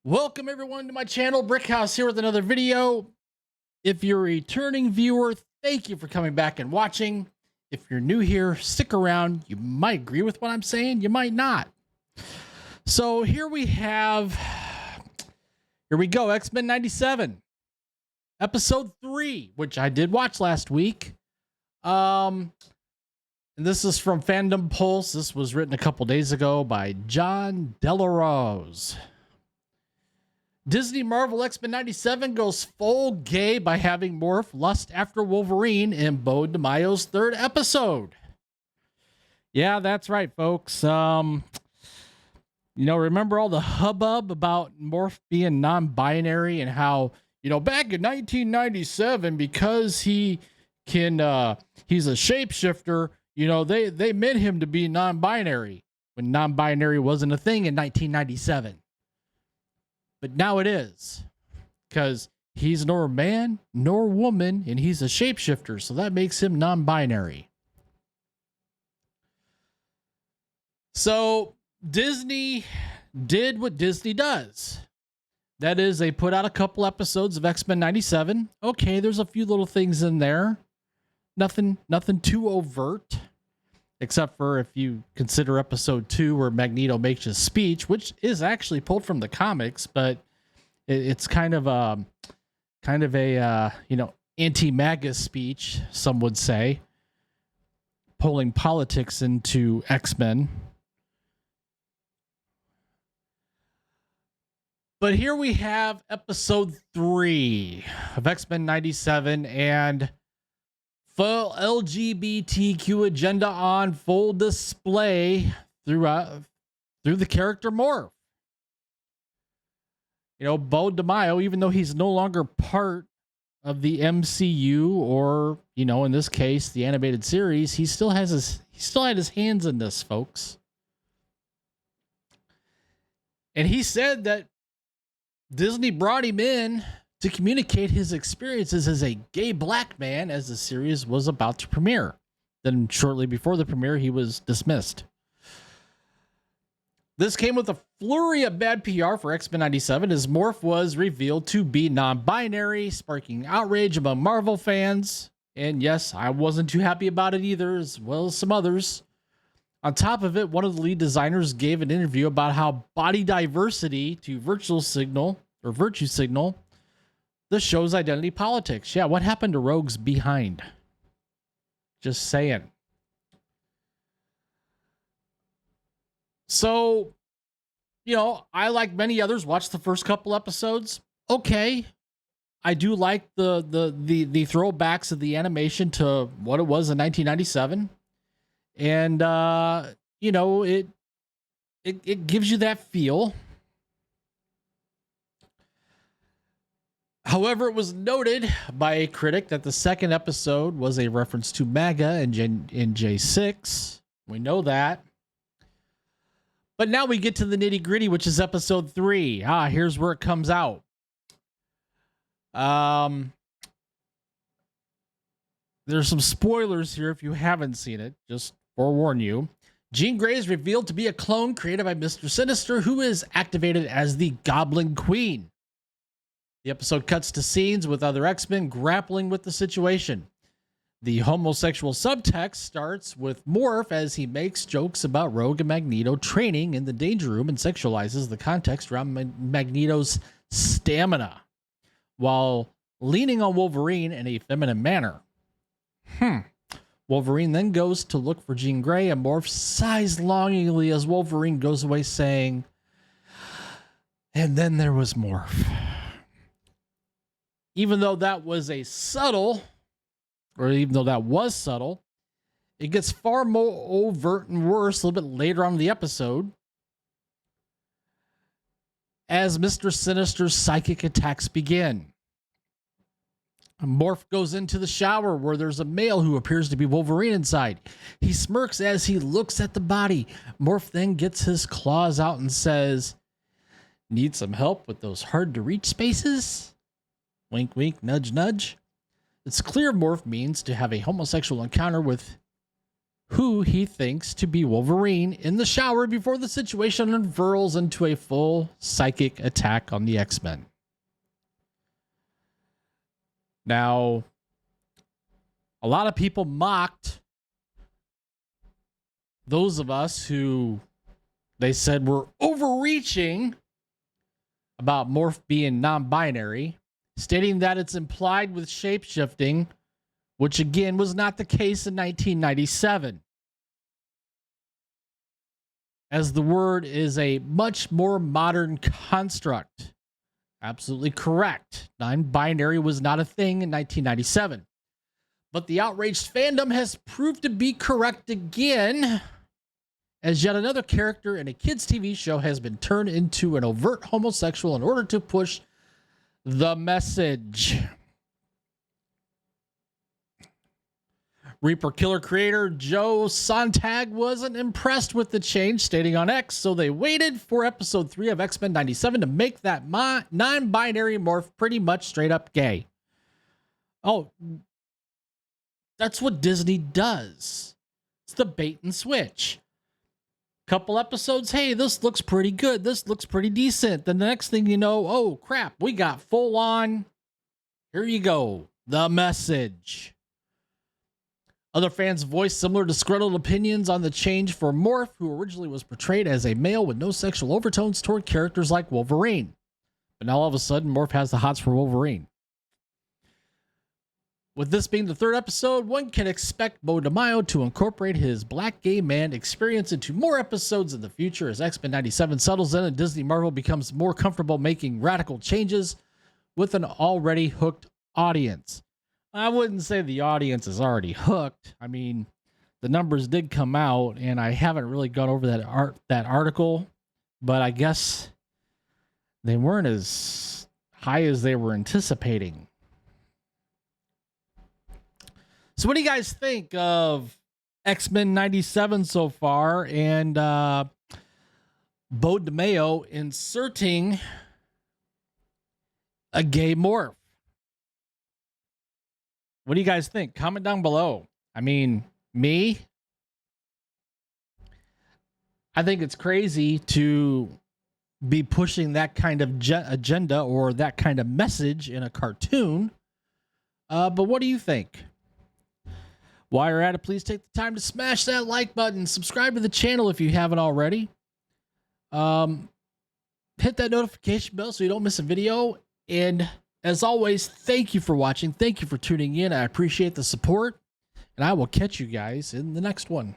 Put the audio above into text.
Welcome everyone to my channel. Brickhouse here with another video. If you're a returning viewer, thank you for coming back and watching. If you're new here, stick around. You might agree with what I'm saying, you might not. So here we go, X-Men 97, episode 3, which I did watch last week. And this is from Fandom Pulse. This was written a couple days ago by John Delarose. Disney Marvel X-Men 97 goes full gay by having Morph lust after Wolverine in Bo DeMaio's 3rd episode. Yeah, that's right, folks. Remember all the hubbub about Morph being non-binary and how, back in 1997, because he's a shapeshifter, they meant him to be non-binary when non-binary wasn't a thing in 1997. But now it is, because he's nor man nor woman, and he's a shapeshifter, so that makes him non-binary. So Disney did what Disney does. That is, they put out a couple episodes of X-Men 97. Okay, there's a few little things in there. Nothing too overt, except for if you consider episode 2 where Magneto makes his speech, which is actually pulled from the comics, but it's kind of a anti-MAGA speech, some would say, pulling politics into X-Men. But here we have episode 3 of X-Men 97, and full LGBTQ agenda on full display through the character Morph. Bo DeMaio, even though he's no longer part of the MCU or, in this case, the animated series, he still had his hands in this, folks. And he said that Disney brought him in to communicate his experiences as a gay black man as the series was about to premiere. Then shortly before the premiere, he was dismissed. This came with a flurry of bad PR for X-Men 97 as Morph was revealed to be non-binary, sparking outrage among Marvel fans. And yes, I wasn't too happy about it either, as well as some others. On top of it, one of the lead designers gave an interview about how body diversity to virtue signal the show's identity politics. Yeah, what happened to Rogue's behind? Just saying. So, I, like many others, watched the first couple episodes. Okay. I do like the throwbacks of the animation to what it was in 1997. And it gives you that feel. However, it was noted by a critic that the second episode was a reference to MAGA in J6. We know that. But now we get to the nitty gritty, which is episode 3. Here's where it comes out. There's some spoilers here if you haven't seen it. Just forewarn you. Jean Grey is revealed to be a clone created by Mr. Sinister, who is activated as the Goblin Queen. The episode cuts to scenes with other X-Men grappling with the situation. The homosexual subtext starts with Morph as he makes jokes about Rogue and Magneto training in the Danger Room and sexualizes the context around Magneto's stamina, while leaning on Wolverine in a feminine manner. Wolverine then goes to look for Jean Grey, and Morph sighs longingly as Wolverine goes away, saying, "And then there was Morph." Even though that was subtle, it gets far more overt and worse a little bit later on in the episode as Mr. Sinister's psychic attacks begin. Morph goes into the shower where there's a male who appears to be Wolverine inside. He smirks as he looks at the body. Morph then gets his claws out and says, "Need some help with those hard-to-reach spaces?" Wink, wink, nudge, nudge. It's clear Morph means to have a homosexual encounter with who he thinks to be Wolverine in the shower before the situation unfurls into a full psychic attack on the X-Men. Now, a lot of people mocked those of us who they said were overreaching about Morph being non-binary, stating that it's implied with shape-shifting, which again was not the case in 1997, as the word is a much more modern construct. Absolutely correct. Non-binary was not a thing in 1997. But the outraged fandom has proved to be correct again, as yet another character in a kids' TV show has been turned into an overt homosexual in order to push the message. Reaper Killer creator Joe Sontag wasn't impressed with the change, stating on X, so they waited for episode 3 of X-Men 97 to make that non-binary Morph pretty much straight up gay. Oh, that's what Disney does. It's the bait and switch. Couple episodes, hey, this looks pretty good. This looks pretty decent. Then the next thing you know, oh crap, we got full on. Here you go. The message. Other fans voiced similar disgruntled opinions on the change for Morph, who originally was portrayed as a male with no sexual overtones toward characters like Wolverine. But now all of a sudden, Morph has the hots for Wolverine. With this being the third episode, one can expect Bo DeMaio to incorporate his black gay man experience into more episodes in the future as X-Men 97 settles in and Disney Marvel becomes more comfortable making radical changes with an already hooked audience. I wouldn't say the audience is already hooked. I mean, the numbers did come out, and I haven't really gone over that article, but I guess they weren't as high as they were anticipating. So what do you guys think of X-Men 97 so far and Bo DeMaio inserting a gay Morph? What do you guys think? Comment down below. I mean, me, I think it's crazy to be pushing that kind of agenda or that kind of message in a cartoon. But what do you think? While you're at it, please take the time to smash that like button. Subscribe to the channel if you haven't already. Hit that notification bell so you don't miss a video. And as always, thank you for watching. Thank you for tuning in. I appreciate the support. And I will catch you guys in the next one.